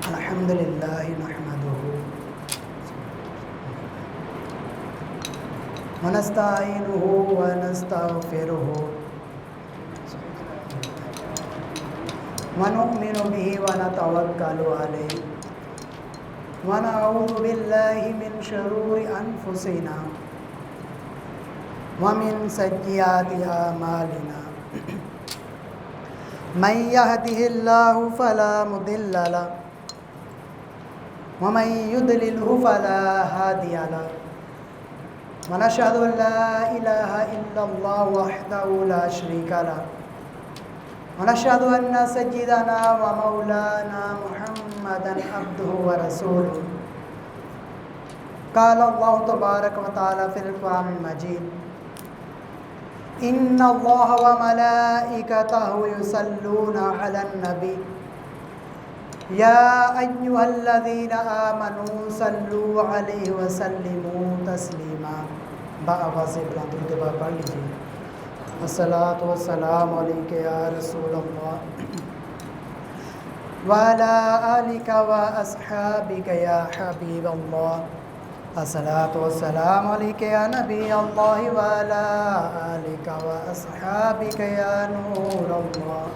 الحمد للہ نحمدہ ونستعینہ ونستغفرہ ونؤمن بہ ونتوکل علیہ ونعوذ باللہ من شرور انفسنا ومن سیئات اعمالنا من یہدہ اللہ فلا مضل لہ ومن یضللہ فلا ہادی لہ ونشہد ان لا الہ الا اللہ وحدہ لا شریک لہ ونشہد ان سیدنا ومولانا محمدا عبدہ ورسولہ قال اللہ تبارک وتعالی فی القرآن المجید ان اللہ وملائکتہ یصلون علی النبی یا ایہا الذین آمنوا صلوا علیہ وسلموا تسلیما بآواز بلند درود پاک پڑھ لیجیے۔ الصلاۃ والسلام علیک یا رسول اللہ وعلی آلک واصحابک یا حبیب اللہ۔ الصلاۃ والسلام علیک یا نبی اللہ وعلی آلک واصحابک یا نور اللہ۔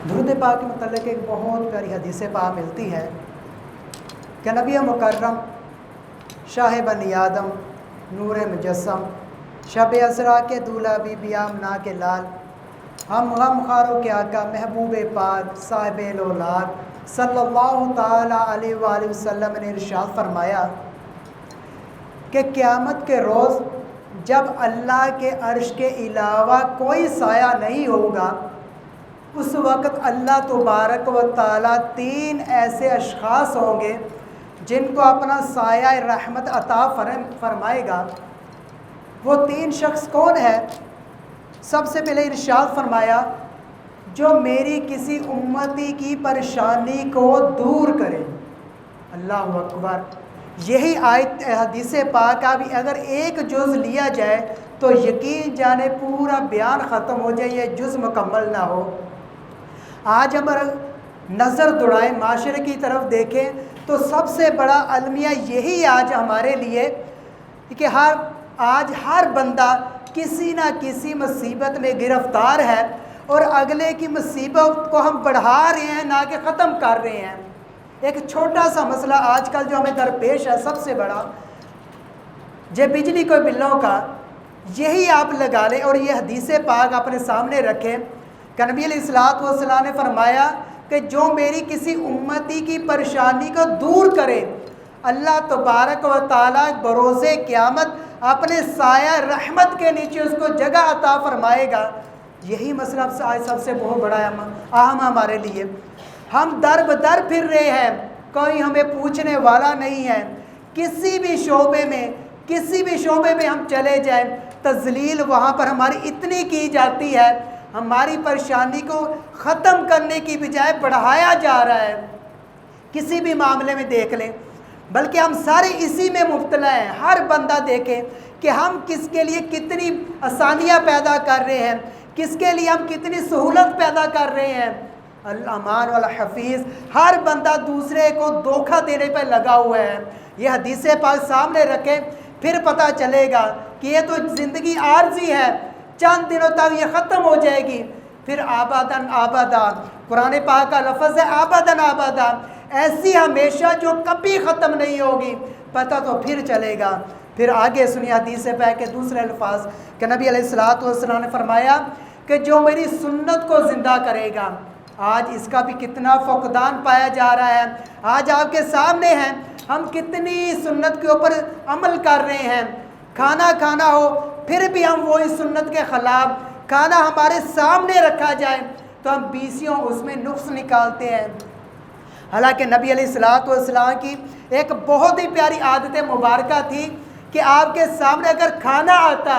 درود پاک کے متعلق ایک بہت پیاری حدیث پاک ملتی ہے کہ نبی مکرم شاہ بنی آدم نور مجسم شب اسرا کے دولہا بی بی آمنہ کے لال ہم غمخواروں کے آقا محبوب پاک صاحب الاولاد صلی اللہ تعالی علیہ وآلہ وسلم نے ارشاد فرمایا کہ قیامت کے روز جب اللہ کے عرش کے علاوہ کوئی سایہ نہیں ہوگا، اس وقت اللہ تبارک و تعالیٰ تین ایسے اشخاص ہوں گے جن کو اپنا سایہ رحمت عطا فرمائے گا۔ وہ تین شخص کون ہے؟ سب سے پہلے ارشاد فرمایا جو میری کسی امتی کی پریشانی کو دور کرے۔ اللہ اکبر۔ یہی آیت حدیث پاک کا بھی اگر ایک جز لیا جائے تو یقین جانے پورا بیان ختم ہو جائے، یہ جز مکمل نہ ہو۔ آج ہم نظر دوڑائیں معاشرے کی طرف دیکھیں تو سب سے بڑا المیہ یہی آج ہمارے لیے کہ آج ہر بندہ کسی نہ کسی مصیبت میں گرفتار ہے اور اگلے کی مصیبت کو ہم بڑھا رہے ہیں نہ کہ ختم کر رہے ہیں۔ ایک چھوٹا سا مسئلہ آج کل جو ہمیں درپیش ہے سب سے بڑا بجلی کو بلوں کا، یہی آپ لگا لیں اور یہ حدیث پاک اپنے سامنے رکھیں کہ نبی علیہ الصلوۃ والسلام نے فرمایا کہ جو میری کسی امتی کی پریشانی کو دور کرے، اللہ تبارک و تعالیٰ بروز قیامت اپنے سایہ رحمت کے نیچے اس کو جگہ عطا فرمائے گا۔ یہی مسئلہ سب سے بہت بڑا اہم ہمارے لیے۔ ہم در بدر پھر رہے ہیں، کوئی ہمیں پوچھنے والا نہیں ہے۔ کسی بھی شعبے میں ہم چلے جائیں، تذلیل وہاں پر ہماری اتنی کی جاتی ہے، ہماری پریشانی کو ختم کرنے کی بجائے بڑھایا جا رہا ہے۔ کسی بھی معاملے میں دیکھ لیں، بلکہ ہم سارے اسی میں مبتلا ہیں۔ ہر بندہ دیکھے کہ ہم کس کے لیے کتنی آسانیاں پیدا کر رہے ہیں، کس کے لیے ہم کتنی سہولت پیدا کر رہے ہیں۔ الامان والحفیظ، ہر بندہ دوسرے کو دھوکہ دینے پہ لگا ہوا ہے۔ یہ حدیث پاک سامنے رکھیں، پھر پتہ چلے گا کہ یہ تو زندگی عارضی ہے، چند دنوں تک یہ ختم ہو جائے گی، پھر آباداً آبادا۔ قرآن پاک کا لفظ ہے آباداً آبادا، ایسی ہمیشہ جو کبھی ختم نہیں ہوگی۔ پتہ تو پھر چلے گا۔ پھر آگے سنیے حدیث پاک کے دوسرے الفاظ کہ نبی علیہ الصلوۃ والسلام نے فرمایا کہ جو میری سنت کو زندہ کرے گا، آج اس کا بھی کتنا فقدان پایا جا رہا ہے۔ آج آپ کے سامنے ہیں، ہم کتنی سنت کے اوپر عمل کر رہے ہیں۔ کھانا ہو پھر بھی ہم وہی سنت کے خلاف، کھانا ہمارے سامنے رکھا جائے تو ہم بیسیوں اس میں نقص نکالتے ہیں۔ حالانکہ نبی علیہ الصلوۃ والسلام کی ایک بہت ہی پیاری عادت مبارکہ تھی کہ آپ کے سامنے اگر کھانا آتا،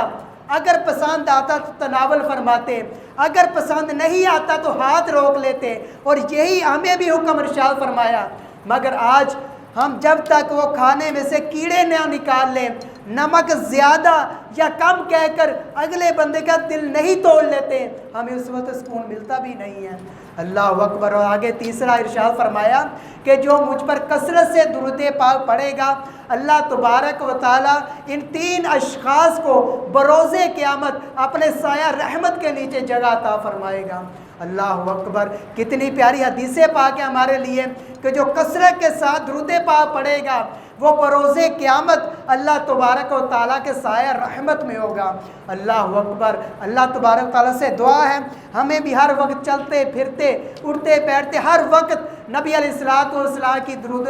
اگر پسند آتا تو تناول فرماتے، اگر پسند نہیں آتا تو ہاتھ روک لیتے، اور یہی ہمیں بھی حکم ارشاد فرمایا۔ مگر آج ہم جب تک وہ کھانے میں سے کیڑے نہ نکال لیں، نمک زیادہ یا کم کہہ کر اگلے بندے کا دل نہیں توڑ لیتے، ہمیں اس وقت سکون ملتا بھی نہیں ہے۔ اللہ اکبر۔ اور آگے تیسرا ارشاد فرمایا کہ جو مجھ پر کثرت سے درود پاک پڑھے گا، اللہ تبارک و تعالیٰ ان 3 اشخاص کو بروز قیامت اپنے سایہ رحمت کے نیچے جگہ عطا فرمائے گا۔ اللہ اکبر۔ کتنی پیاری حدیث پاک ہے ہمارے لیے کہ جو کثرت کے ساتھ درود پاک پڑھے گا وہ بروز قیامت اللہ تبارک و تعالیٰ کے سایہ رحمت میں ہوگا۔ اللہ اکبر۔ اللہ تبارک و تعالیٰ سے دعا ہے ہمیں بھی ہر وقت چلتے پھرتے اٹھتے بیٹھتے ہر وقت نبی علیہ السلام کی درود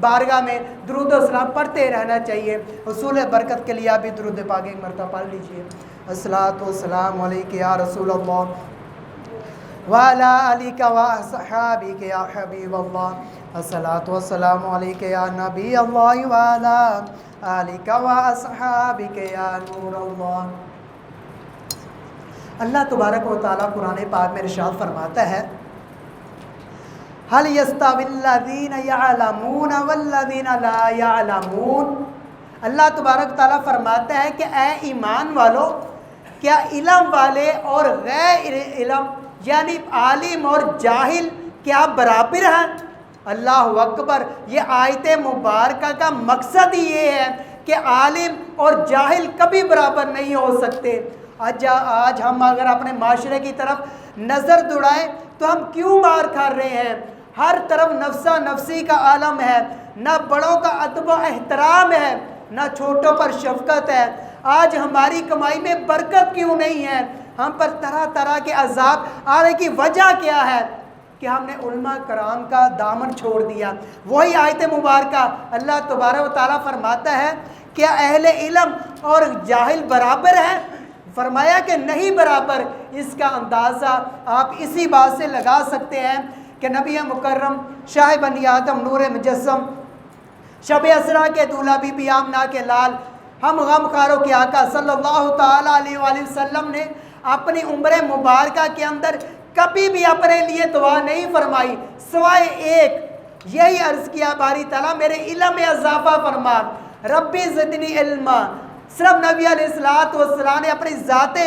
بارگاہ میں درود و سلام پڑھتے رہنا چاہیے۔ حصول برکت کے لیے آپ بھی درود پاک ایک مرتبہ پڑھ لیجیے۔ الصلاۃ والسلام علیک یا رسول اللہ وعلی آلک واصحابک یا حبیب اللہ، الصلاۃ والسلام علیک یا نبی اللہ وعلی آلک واصحابک یا نور اللہ۔ اللہ تبارک و تعالیٰ قرآن پاک میں ارشاد فرماتا ہے هل يستوي الذين يعلمون والذين لا يعلمون۔ اللہ تبارک تعالیٰ فرماتا ہے کہ اے ایمان والو، کیا علم والے اور غیر علم یعنی عالم اور جاہل کیا برابر ہیں؟ اللہ اکبر۔ یہ آیت مبارکہ کا مقصد ہی یہ ہے کہ عالم اور جاہل کبھی برابر نہیں ہو سکتے۔ آج ہم اگر اپنے معاشرے کی طرف نظر دوڑائیں تو ہم کیوں مار کھا رہے ہیں؟ ہر طرف نفسا نفسی کا عالم ہے، نہ بڑوں کا ادب و احترام ہے، نہ چھوٹوں پر شفقت ہے۔ آج ہماری کمائی میں برکت کیوں نہیں ہے؟ ہم پر طرح طرح کے عذاب آنے کی وجہ کیا ہے؟ کہ ہم نے علماء کرام کا دامن چھوڑ دیا۔ وہی آیت مبارکہ اللہ تبارک و تعالیٰ فرماتا ہے کیا اہل علم اور جاہل برابر ہیں؟ فرمایا کہ نہیں برابر۔ اس کا اندازہ آپ اسی بات سے لگا سکتے ہیں کہ نبی مکرم شاہ بنی آدم نور مجسم شب اسرا کے دولہا بی بی آمنہ کے لال ہم غم خاروں کے آقا صلی اللہ تعالیٰ علیہ وآلہ وسلم نے اپنی عمر مبارکہ کے اندر کبھی بھی اپنے لیے دعا نہیں فرمائی سوائے ایک، یہی عرض کیا باری تعالیٰ میرے علم میں اضافہ فرما، ربی زدنی علما۔ صرف نبی علیہ السلام نے اپنی ذات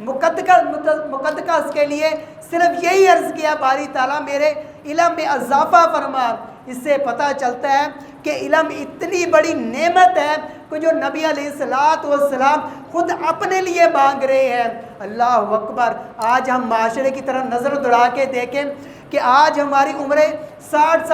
مقدس کے لیے صرف یہی عرض کیا باری تعالیٰ میرے علم میں اضافہ فرما۔ اس سے پتہ چلتا ہے کہ علم اتنی بڑی نعمت ہے کہ جو نبی علیہ السلام خود اپنے لیے مانگ رہے ہیں۔ اللہ اکبر۔ آج ہم معاشرے کی طرف نظر دوڑا کے دیکھیں کہ آج ہماری عمریں 60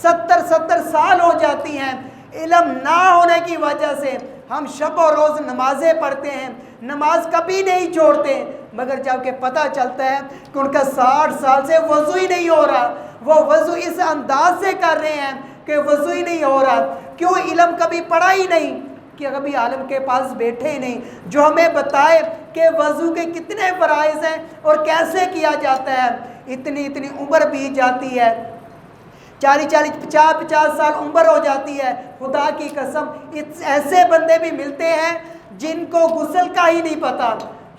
70 سال ہو جاتی ہیں، علم نہ ہونے کی وجہ سے ہم شب و روز نمازیں پڑھتے ہیں، نماز کبھی نہیں چھوڑتے، مگر جب کہ پتہ چلتا ہے کہ ان کا 60 سال سے وضو ہی نہیں ہو رہا، وہ وضو اس انداز سے کر رہے ہیں کہ وضو ہی نہیں ہو رہا۔ کیوں؟ علم کبھی پڑھا ہی نہیں، کہ کبھی عالم کے پاس بیٹھے ہی نہیں جو ہمیں بتائے کہ وضو کے کتنے فرائض ہیں اور کیسے کیا جاتا ہے۔ اتنی عمر بیت جاتی ہے، 40 50 سال عمر ہو جاتی ہے، خدا کی قسم ایسے بندے بھی ملتے ہیں جن کو غسل کا ہی نہیں پتہ،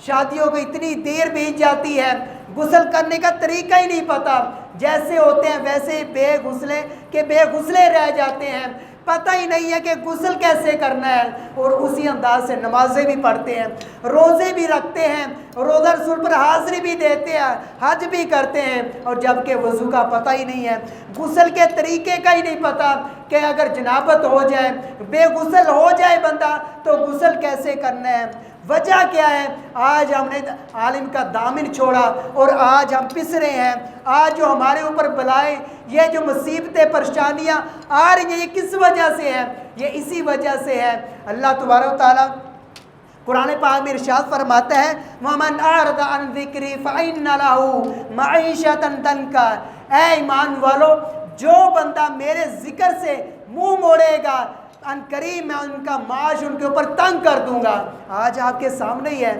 شادیوں کو اتنی دیر بیت جاتی ہے، غسل کرنے کا طریقہ ہی نہیں پتہ، جیسے ہوتے ہیں ویسے بے غسلے رہ جاتے ہیں، پتہ ہی نہیں ہے کہ غسل کیسے کرنا ہے، اور اسی انداز سے نمازیں بھی پڑھتے ہیں، روزے بھی رکھتے ہیں، روزہ رسول پر حاضری بھی دیتے ہیں، حج بھی کرتے ہیں، اور جب کہ وضو کا پتہ ہی نہیں ہے، غسل کے طریقے کا ہی نہیں پتہ کہ اگر جنابت ہو جائے، بے غسل ہو جائے بندہ تو غسل کیسے کرنا ہے۔ وجہ کیا ہے؟ آج ہم نے عالم کا دامن چھوڑا اور آج ہم پس رہے ہیں۔ آج جو ہمارے اوپر بلائیں، یہ جو مصیبتیں پریشانیاں آ رہی ہیں، یہ کس وجہ سے ہے؟ یہ اسی وجہ سے ہے۔ اللہ تبارک و تعالیٰ قرآن پاک میں ارشاد فرماتا ہے وَمَنْ أَعْرَضَ عَنْ ذِكْرِي فَإِنَّ لَهُ مَعِيشَةً ضَنْكًا۔ اے ایمان والو، جو بندہ میرے ذکر سے منہ موڑے گا ان قریب میں ان کا معاش ان کے اوپر تنگ کر دوں گا۔ آج آپ کے سامنے ہی ہے،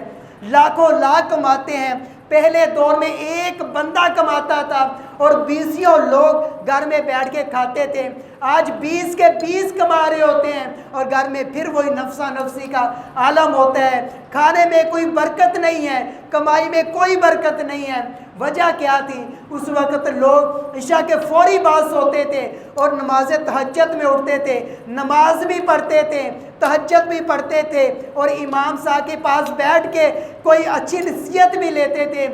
لاکھوں لاکھ کماتے ہیں۔ پہلے دور میں ایک بندہ کماتا تھا اور 20 لوگ گھر میں بیٹھ کے کھاتے تھے۔ آج 20 کے 20 کما رہے ہوتے ہیں اور گھر میں پھر وہی نفسا نفسی کا عالم ہوتا ہے۔ کھانے میں کوئی برکت نہیں ہے، کمائی میں کوئی برکت نہیں ہے۔ وجہ کیا تھی؟ اس وقت لوگ عشاء کے فوری بعد سوتے تھے اور نماز تہجد میں اٹھتے تھے، نماز بھی پڑھتے تھے، تہجد بھی پڑھتے تھے اور امام صاحب کے پاس بیٹھ کے کوئی اچھی نصیحت بھی لیتے تھے۔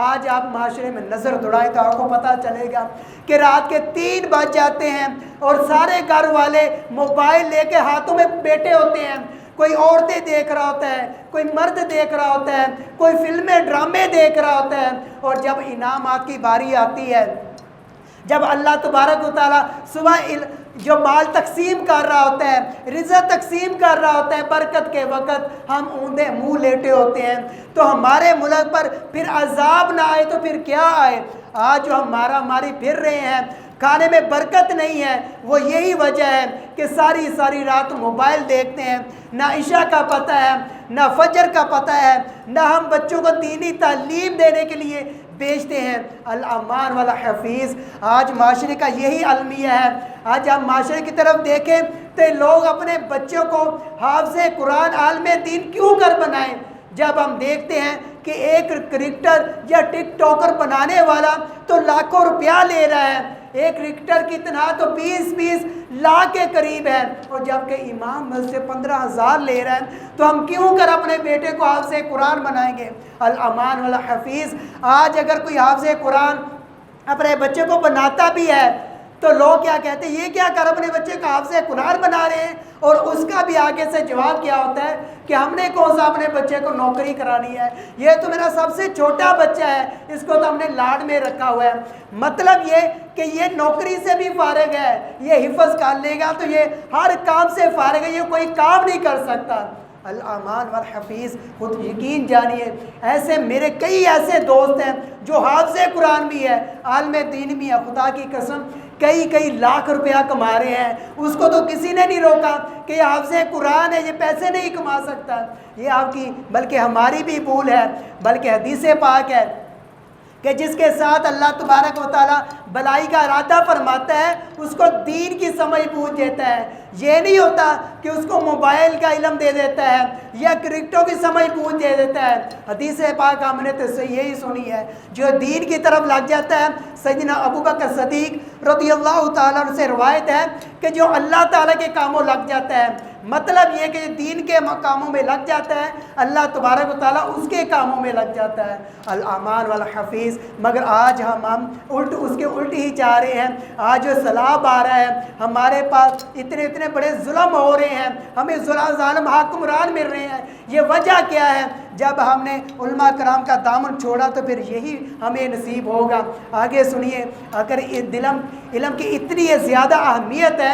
آج آپ معاشرے میں نظر دوڑائیں تو آپ کو پتہ چلے گا کہ رات کے 3 بج جاتے ہیں اور سارے گھر والے موبائل لے کے ہاتھوں میں بیٹھے ہوتے ہیں۔ کوئی عورتیں دیکھ رہا ہوتا ہے، کوئی مرد دیکھ رہا ہوتا ہے، کوئی فلمیں ڈرامے دیکھ رہا ہوتا ہے، اور جب انعامات کی باری آتی ہے، جب اللہ تبارک و تعالیٰ صبح جو مال تقسیم کر رہا ہوتا ہے، رزق تقسیم کر رہا ہوتا ہے، برکت کے وقت ہم اوندے منہ لیٹے ہوتے ہیں۔ تو ہمارے ملک پر پھر عذاب نہ آئے تو پھر کیا آئے؟ آج جو ہم مارا ماری پھر رہے ہیں، کھانے میں برکت نہیں ہے، وہ یہی وجہ ہے کہ ساری رات موبائل دیکھتے ہیں، نہ عشاء کا پتہ ہے، نہ فجر کا پتہ ہے، نہ ہم بچوں کو دینی تعلیم دینے کے لیے بیچتے ہیں۔ الامان والحفیظ آج معاشرے کا یہی المیہ ہے۔ آج ہم معاشرے کی طرف دیکھیں تو لوگ اپنے بچوں کو حافظ قرآن عالم دین کیوں کر بنائیں؟ جب ہم دیکھتے ہیں کہ ایک کرکٹر یا ٹک ٹاکر بنانے والا تو لاکھوں روپیہ لے رہا ہے، ایک کرکٹر کی تنخواہ تو 20 لاکھ کے قریب ہے، اور جبکہ امام مسجد 15,000 لے رہا ہے، تو ہم کیوں کر اپنے بیٹے کو حافظ قرآن بنائیں گے؟ الامان والحفیظ آج اگر کوئی حافظ قرآن اپنے بچے کو بناتا بھی ہے تو لوگ کیا کہتے ہیں، یہ کیا کر اپنے بچے کا حافظ قرآن بنا رہے ہیں؟ اور اس کا بھی آگے سے جواب کیا ہوتا ہے کہ ہم نے کون سا اپنے بچے کو نوکری کرانی ہے، یہ تو میرا سب سے چھوٹا بچہ ہے، اس کو تو ہم نے لاڈ میں رکھا ہوا ہے۔ مطلب یہ کہ یہ نوکری سے بھی فارغ ہے، یہ حفظ کر لے گا تو یہ ہر کام سے فارغ ہے، یہ کوئی کام نہیں کر سکتا۔ الامان والحفیظ خود یقین جانیے، ایسے میرے کئی ایسے دوست ہیں جو حافظ قرآن بھی ہے، عالم دین بھی ہے، خدا کی قسم کئی لاکھ روپیہ کما رہے ہیں، اس کو تو کسی نے نہیں روکا کہ یہ حافظ قرآن ہے، یہ پیسے نہیں کما سکتا۔ یہ آپ کی بلکہ ہماری بھی بھول ہے، بلکہ حدیث پاک ہے کہ جس کے ساتھ اللہ تبارک و تعالیٰ بلائی کا ارادہ فرماتا ہے اس کو دین کی سمجھ بوجھ دیتا ہے۔ یہ نہیں ہوتا کہ اس کو موبائل کا علم دے دیتا ہے یا کرکٹوں کی سمجھ بوجھ دے دیتا ہے۔ حدیث پاک ہم نے تو یہی سنی ہے، جو دین کی طرف لگ جاتا ہے، سیدنا ابوبکر صدیق رضی اللہ تعالیٰ عنہ سے روایت ہے کہ جو اللہ تعالیٰ کے کاموں لگ جاتا ہے، مطلب یہ کہ دین کے کاموں میں لگ جاتا ہے، اللہ تبارک و تعالیٰ اس کے کاموں میں لگ جاتا ہے۔ الامان والحفیظ مگر آج ہم اس کے الٹ ہی چاہ رہے ہیں۔ آج جو سیلاب آ رہا ہے، ہمارے پاس اتنے بڑے ظلم ہو رہے ہیں، ہمیں ظالم حکمران مل رہے ہیں، یہ وجہ کیا ہے؟ جب ہم نے علماء کرام کا دامن چھوڑا تو پھر یہی ہمیں نصیب ہوگا۔ آگے سنیے، اگر علم کی اتنی زیادہ اہمیت ہے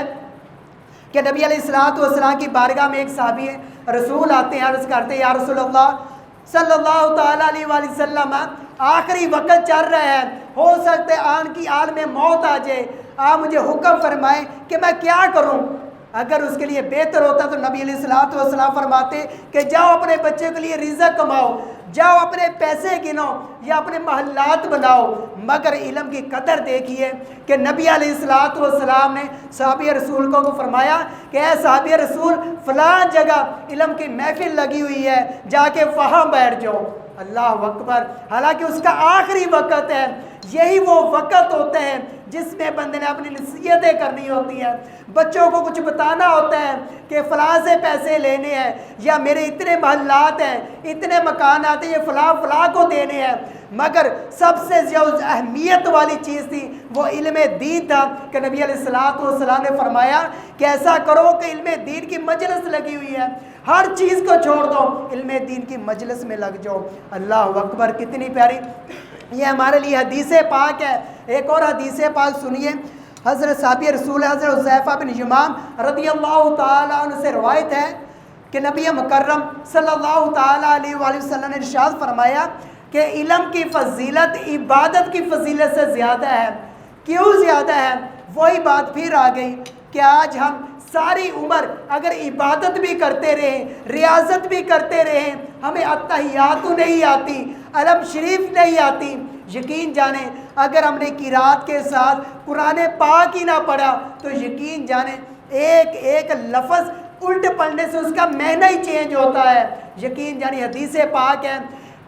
کہ نبی علیہ السلام کی بارگاہ میں ایک صحابی رسول آتے ہیں، عرض کرتے ہیں یا رسول اللہ صلی اللہ تعالیٰ علیہ وآلہ وسلم، آخری وقت چل رہا ہے، ہو سکتا ہے آن کی آل میں موت آ جائے، آپ مجھے حکم فرمائیں کہ میں کیا کروں؟ اگر اس کے لیے بہتر ہوتا تو نبی علیہ السلام فرماتے کہ جاؤ اپنے بچے کے لیے رزق کماؤ، جاؤ اپنے پیسے گنو یا اپنے محلات بناؤ۔ مگر علم کی قدر دیکھیے کہ نبی علیہ السلام نے صحابی رسول کو فرمایا کہ اے صحابی رسول، فلاں جگہ علم کی محفل لگی ہوئی ہے، جا کے وہاں بیٹھ جاؤ۔ اللہ اکبر! حالانکہ اس کا آخری وقت ہے، یہی وہ وقت ہوتا ہے جس میں بندے نے اپنی نصیحتیں کرنی ہوتی ہیں، بچوں کو کچھ بتانا ہوتا ہے کہ فلاں سے پیسے لینے ہیں، یا میرے اتنے محلات ہیں، اتنے مکانات ہیں، یہ فلاں کو دینے ہیں۔ مگر سب سے زیادہ اہمیت والی چیز تھی وہ علم دین تھا کہ نبی علیہ السلام نے فرمایا کہ ایسا کرو کہ علم دین کی مجلس لگی ہوئی ہے، ہر چیز کو چھوڑ دو، علم دین کی مجلس میں لگ جاؤ۔ اللہ اکبر! کتنی پیاری یہ ہمارے لیے حدیث پاک ہے۔ ایک اور حدیث پاک سنیے، حضرت صحابی رسول حضرت حذیفہ بن یمان رضی اللہ تعالیٰ عنہ سے روایت ہے کہ نبی مکرم صلی اللہ تعالیٰ علیہ وآلہ وسلم نے ارشاد فرمایا کہ علم کی فضیلت عبادت کی فضیلت سے زیادہ ہے۔ کیوں زیادہ ہے؟ وہی بات پھر آ گئی کہ آج ہم ساری عمر اگر عبادت بھی کرتے رہیں، ریاضت بھی کرتے رہیں، ہمیں اتحیات نہیں آتی، علم شریف نہیں آتی، یقین جانیں اگر ہم نے قرات کے ساتھ قرآن پاک ہی نہ پڑھا تو یقین جانیں ایک لفظ الٹ پڑھنے سے اس کا معنی ہی چینج ہوتا ہے۔ یقین جانیں حدیث پاک ہے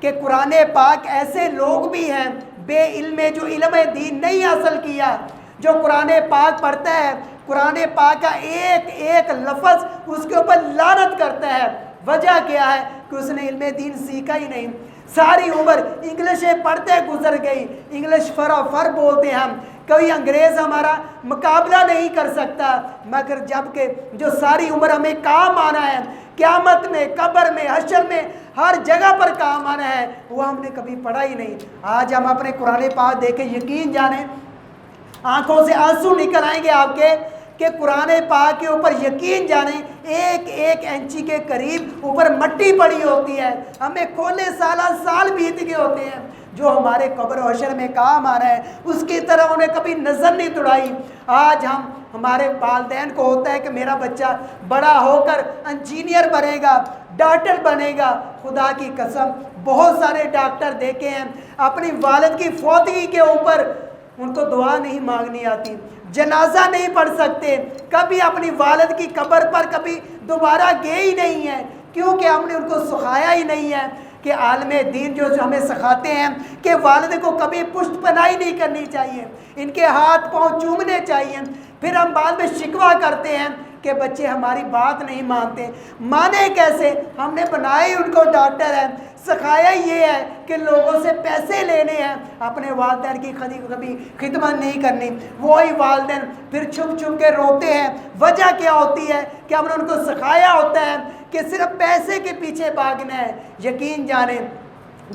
کہ قرآن پاک ایسے لوگ بھی ہیں بے علم جو علم دین نہیں حاصل کیا، جو قرآن پاک پڑھتا ہے، قرآن پاک کا ایک ایک لفظ اس کے اوپر لعنت کرتا ہے، وجہ کیا ہے کہ اس نے علم دین سیکھا ہی نہیں، ساری عمر انگلشیں پڑھتے گزر گئی، انگلش فر بولتے ہیں ہم، کوئی انگریز ہمارا مقابلہ نہیں کر سکتا، مگر جب کہ جو ساری عمر ہمیں کام آنا ہے، قیامت میں، قبر میں، حشر میں، ہر جگہ پر کام آنا ہے، وہ ہم نے کبھی پڑھا ہی نہیں۔ آج ہم اپنے قرآن پاک دیکھیں، یقین جانیں آنکھوں سے آنسو نکل آئیں گے آپ کے کہ قرآن پاک کے اوپر یقین جانیں ایک ایک انچی کے قریب اوپر مٹی پڑی ہوتی ہے، ہمیں کھولے سال بیت گئے ہوتے ہیں، جو ہمارے قبر و حشر میں کام آ رہا ہے اس کی طرح انہیں کبھی نظر نہیں دوڑائی۔ آج ہمارے والدین کو ہوتا ہے کہ میرا بچہ بڑا ہو کر انجینئر بنے گا، ڈاکٹر بنے گا، خدا کی قسم بہت سارے ڈاکٹر دیکھے ہیں اپنی والد کی فوتگی کے اوپر ان کو دعا نہیں مانگنی آتی، جنازہ نہیں پڑھ سکتے، کبھی اپنی والد کی قبر پر کبھی دوبارہ گئے ہی نہیں ہیں، کیونکہ ہم نے ان کو سکھایا ہی نہیں ہے کہ عالم دین جو ہمیں سکھاتے ہیں کہ والد کو کبھی پشت پناہی نہیں کرنی چاہیے، ان کے ہاتھ پاؤں چومنے چاہیے۔ پھر ہم بعد میں شکوہ کرتے ہیں کہ بچے ہماری بات نہیں مانتے، مانے کیسے؟ ہم نے بنائے ان کو ڈاکٹر ہیں، سکھایا یہ ہے کہ لوگوں سے پیسے لینے ہیں، اپنے والدین کی کبھی خدمت نہیں کرنی۔ وہی والدین پھر چھپ چھپ کے روتے ہیں، وجہ کیا ہوتی ہے کہ ہم نے ان کو سکھایا ہوتا ہے کہ صرف پیسے کے پیچھے بھاگنا ہے۔ یقین جانیں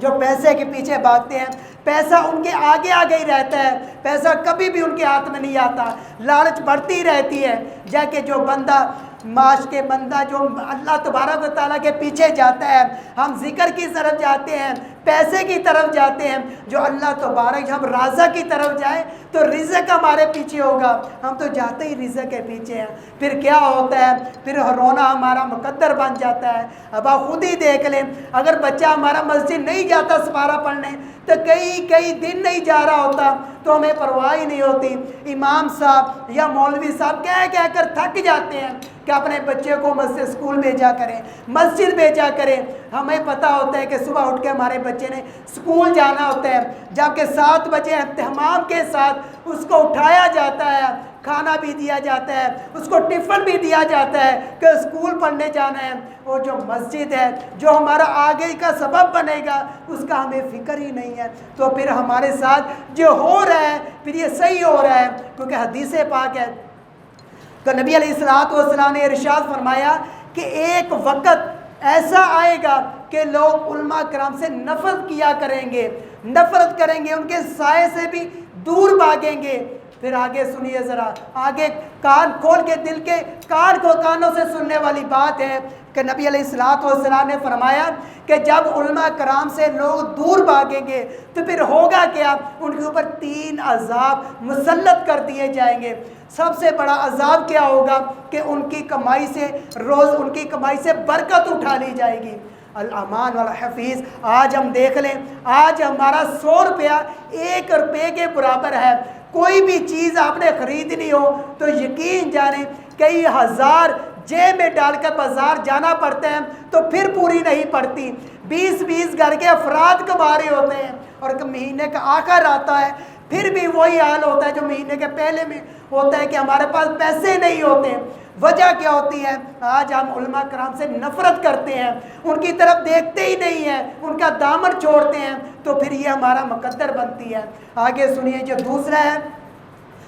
جو پیسے کے پیچھے بھاگتے ہیں پیسہ ان کے آگے آگے ہی رہتا ہے، پیسہ کبھی بھی ان کے ہاتھ میں نہیں آتا، لالچ بڑھتی رہتی ہے۔ جا کہ جو بندہ معاش کے بندہ جو اللہ تبارک و تعالیٰ کے پیچھے جاتا ہے، ہم ذکر کی طرف جاتے ہیں، پیسے کی طرف جاتے ہیں، جو اللہ تبارک ہم رازق کی طرف جائیں تو رزق ہمارے پیچھے ہوگا، ہم تو جاتے ہی رزق کے پیچھے ہیں۔ پھر کیا ہوتا ہے؟ پھر رونا ہمارا مقدر بن جاتا ہے۔ اب آپ خود ہی دیکھ لیں، اگر بچہ ہمارا مسجد نہیں جاتا سپارہ پڑھنے تو کئی دن نہیں جا رہا ہوتا تو ہمیں پرواہ ہی نہیں ہوتی، امام صاحب یا مولوی صاحب کہہ کر تھک جاتے ہیں کہ اپنے بچے کو مسجد اسکول بھیجا کریں، مسجد بھیجا کریں۔ ہمیں پتہ ہوتا ہے کہ صبح اٹھ کے ہمارے بچے نے اسکول جانا ہوتا ہے، جبکہ 7 بجے اہتمام کے ساتھ اس کو اٹھایا جاتا ہے، کھانا بھی دیا جاتا ہے، اس کو ٹفن بھی دیا جاتا ہے کہ اسکول پڑھنے جانا ہے۔ اور جو مسجد ہے جو ہمارا آگے کا سبب بنے گا اس کا ہمیں فکر ہی نہیں ہے۔ تو پھر ہمارے ساتھ جو ہو رہا ہے پھر یہ صحیح ہو رہا ہے، کیونکہ حدیث پاک ہے تو نبی علیہ السلام نے ارشاد فرمایا کہ ایک وقت ایسا آئے گا کہ لوگ علماء کرام سے نفرت کیا کریں گے، نفرت کریں گے، ان کے سائے سے بھی دور بھاگیں گے۔ پھر آگے سنیے ذرا، آگے کان کھول کے دل کے کانوں سے سننے والی بات ہے کہ نبی علیہ السلام نے فرمایا کہ جب علماء کرام سے لوگ دور بھاگیں گے تو پھر ہوگا کیا؟ ان کے اوپر 3 عذاب مسلط کر دیے جائیں گے۔ سب سے بڑا عذاب کیا ہوگا کہ ان کی کمائی سے برکت اٹھا لی جائے گی۔ الامان والحفیظ، آج ہم دیکھ لیں، آج ہمارا 100 روپیہ 1 روپے کے برابر ہے۔ کوئی بھی چیز آپ نے خریدنی ہو تو یقین جانیں کئی ہزار جیب میں ڈال کر بازار جانا پڑتا ہے تو پھر پوری نہیں پڑتی۔ 20 گھر کے افراد کما رہے ہوتے ہیں اور مہینے کا آخر آتا ہے پھر بھی وہی حال ہوتا ہے جو مہینے کے پہلے میں ہوتا ہے کہ ہمارے پاس پیسے نہیں ہوتے۔ وجہ کیا ہوتی ہے؟ آج ہم علماء کرام سے نفرت کرتے ہیں، ان کی طرف دیکھتے ہی نہیں ہیں، ان کا دامن چھوڑتے ہیں، تو پھر یہ ہمارا مقدر بنتی ہے۔ آگے سنیے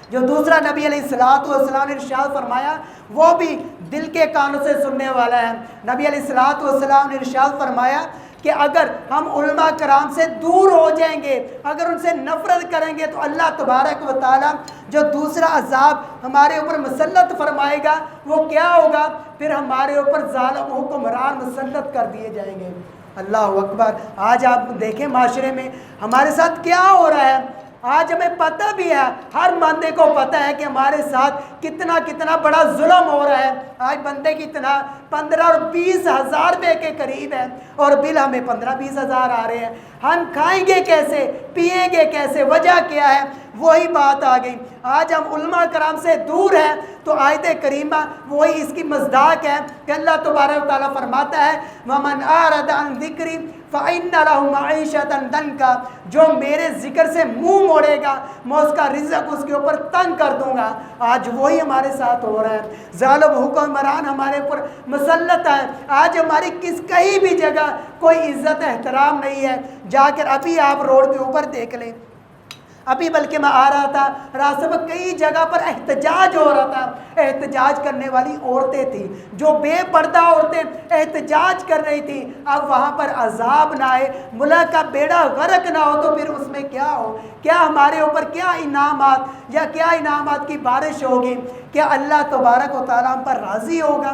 جو دوسرا نبی علیہ السلام نے ارشاد فرمایا وہ بھی دل کے کانوں سے سننے والا ہے۔ نبی علیہ السلام نے ارشاد فرمایا کہ اگر ہم علماء کرام سے دور ہو جائیں گے، اگر ان سے نفرت کریں گے تو اللہ تبارک و تعالیٰ جو دوسرا عذاب ہمارے اوپر مسلط فرمائے گا وہ کیا ہوگا؟ پھر ہمارے اوپر ظالم حکمران مسلط کر دیے جائیں گے۔ اللہ اکبر۔ آج آپ دیکھیں معاشرے میں ہمارے ساتھ کیا ہو رہا ہے۔ آج ہمیں پتہ بھی ہے، ہر بندے کو پتہ ہے کہ ہمارے ساتھ کتنا بڑا ظلم ہو رہا ہے۔ آج بندے کی تنخواہ 15 اور 20 ہزار روپے کے قریب ہے اور بل ہمیں 15-20 ہزار آ رہے ہیں۔ ہم کھائیں گے کیسے، پئیں گے کیسے؟ وجہ کیا ہے؟ وہی بات آ گئی۔ آج ہم علماء کرام سے دور ہیں تو آیت کریمہ وہی اس کی مصداق ہے کہ اللہ تبارک و تعالیٰ فرماتا ہے وَمَنْ أَعْرَضَ عَنْ ذِكْرِي فَإِنَّ لَهُ مَعِيشَةً ضَنْكَ، جو میرے ذکر سے منہ موڑے گا میں اس کا رزق اس کے اوپر تنگ کر دوں گا۔ آج وہی ہمارے ساتھ ہو رہا ہے، ظالم حکمران ہمارے اوپر مسلط ہے۔ آج ہماری کہیں بھی جگہ کوئی عزت احترام نہیں ہے۔ جا کر ابھی آپ روڈ کے اوپر دیکھ لیں، ابھی بلکہ میں آ رہا تھا راستے میں کئی جگہ پر احتجاج ہو رہا تھا۔ احتجاج کرنے والی عورتیں تھیں، جو بے پردہ عورتیں احتجاج کر رہی تھیں۔ اب وہاں پر عذاب نہ آئے، ملک کا بیڑا غرق نہ ہو تو پھر اس میں کیا ہو؟ کیا ہمارے اوپر کیا انعامات یا کیا انعامات کی بارش ہوگی؟ کیا اللہ تبارک و تعالیٰ ہم پر راضی ہوگا؟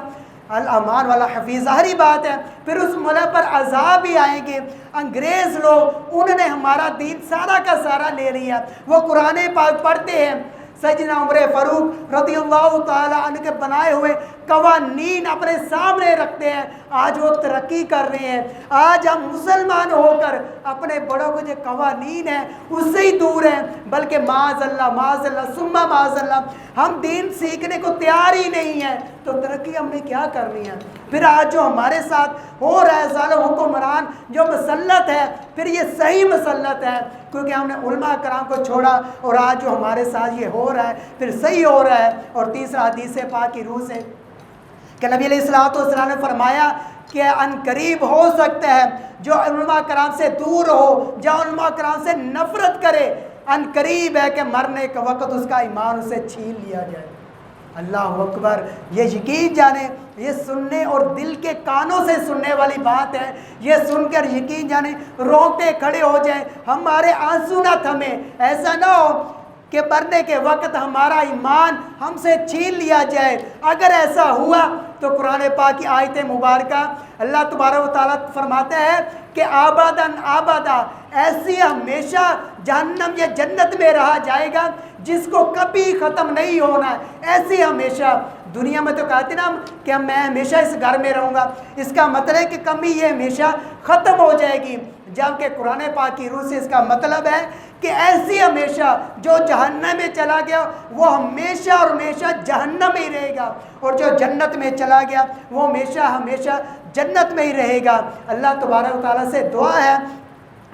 الامان والا حفیظ، ظاہری بات ہے پھر اس ملک پر عذاب بھی آئیں گے۔ انگریز لوگ انہوں نے ہمارا دین سارا کا سارا لے لیا۔ وہ قرآن پاک پڑھتے ہیں، سیدنا عمر فاروق رضی اللہ تعالیٰ عنہ کے بنائے ہوئے قوانین اپنے سامنے رکھتے ہیں۔ آج وہ ترقی کر رہے ہیں، آج ہم مسلمان ہو کر اپنے بڑوں کو جو قوانین ہیں اس سے ہی دور ہیں، بلکہ معاذ اللہ ثم معاذ اللہ ہم دین سیکھنے کو تیار ہی نہیں ہیں، تو ترقی ہم نے کیا کرنی ہے؟ پھر آج جو ہمارے ساتھ ہو رہا ہے، ظالم حکمران جو مسلط ہے، پھر یہ صحیح مسلط ہے کیونکہ ہم نے علماء کرام کو چھوڑا، اور آج جو ہمارے ساتھ یہ ہو رہا ہے پھر صحیح ہو رہا ہے۔ اور تیسرا حدیث پاک کی روح سے کہ نبی علیہ السلام نے فرمایا کہ ان قریب ہو سکتا ہے جو علماء کرام سے دور ہو، جو علماء کرام سے نفرت کرے، ان قریب ہے کہ مرنے کے وقت اس کا ایمان اسے چھین لیا جائے۔ اللہ اکبر! یہ یقین جانے، یہ سننے اور دل کے کانوں سے سننے والی بات ہے۔ یہ سن کر یقین جانے رونگٹے کھڑے ہو جائیں، ہمارے آنسو نہ تھمیں۔ ایسا نہ ہو کہ مرنے کے وقت ہمارا ایمان ہم سے چھین لیا جائے۔ اگر ایسا ہوا تو قرآن پاک کی آیت مبارکہ اللہ تبارک و تعالیٰ فرماتا ہے کہ آباداً آبادا، ایسی ہمیشہ جہنم یا جنت میں رہا جائے گا جس کو کبھی ختم نہیں ہونا، ایسی ہمیشہ۔ دنیا میں تو کہتے نا کہ میں ہمیشہ اس گھر میں رہوں گا، اس کا مطلب ہے کہ کمی یہ ہمیشہ ختم ہو جائے گی، جبکہ قرآن پاک کی روح سے اس کا مطلب ہے کہ ایسی ہمیشہ جو جہنم میں چلا گیا وہ ہمیشہ اور ہمیشہ جہنم میں ہی رہے گا، اور جو جنت میں چلا گیا وہ ہمیشہ ہمیشہ جنت میں ہی رہے گا۔ اللہ تبارک و تعالیٰ سے دعا ہے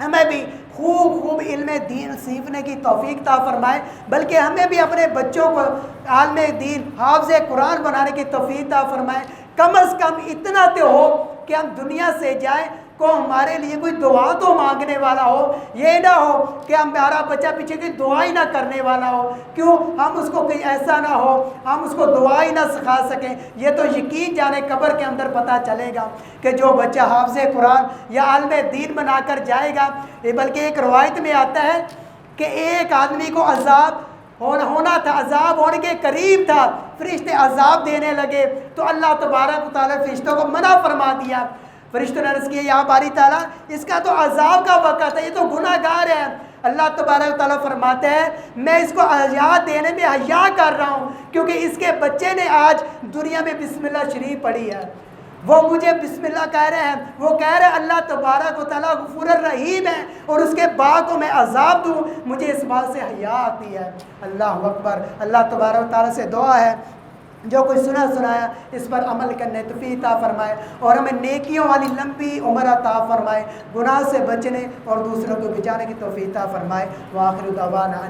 ہمیں بھی خوب علم دین سیکھنے کی توفیق عطا فرمائے، بلکہ ہمیں بھی اپنے بچوں کو عالم دین حافظ قرآن بنانے کی توفیق عطا فرمائے۔ کم از کم اتنا تو ہو کہ ہم دنیا سے جائیں کو ہمارے لیے کوئی دعا تو مانگنے والا ہو، یہ نہ ہو کہ ہمارا بچہ پیچھے کی دعا ہی نہ کرنے والا ہو۔ کیوں ہم اس کو کوئی ایسا نہ ہو ہم اس کو دعا ہی نہ سکھا سکیں؟ یہ تو یقین جانے قبر کے اندر پتہ چلے گا کہ جو بچہ حافظ قرآن یا عالم دین بنا کر جائے گا۔ بلکہ ایک روایت میں آتا ہے کہ ایک آدمی کو عذاب ہونا تھا، عذاب ہونے کے قریب تھا، فرشتے عذاب دینے لگے تو اللہ تبارک و تعالیٰ فرشتوں کو منع فرما دیا۔ فرشتوں نے عرض کیا یا باری تعالیٰ اس کا تو عذاب کا وقت ہے، یہ تو گناہ گار ہے۔ اللہ تبارک و تعالیٰ فرماتے ہیں میں اس کو حیات دینے میں حیا کر رہا ہوں کیونکہ اس کے بچے نے آج دنیا میں بسم اللہ شریف پڑھی ہے، وہ مجھے بسم اللہ کہہ رہے ہیں، وہ کہہ رہے ہیں اللہ تبارک و تعالیٰ غفور الرحیم ہے، اور اس کے باغ کو میں عذاب دوں مجھے اس بات سے حیا آتی ہے۔ اللہ اکبر! اللہ تبارک و تعالیٰ سے دعا ہے جو کوئی سنایا اس پر عمل کرنے توفیق عطا فرمائے، اور ہمیں نیکیوں والی لمبی عمر عطا فرمائے، گناہ سے بچنے اور دوسروں کو بچانے کی توفیق عطا فرمائے۔ وآخر دعوانا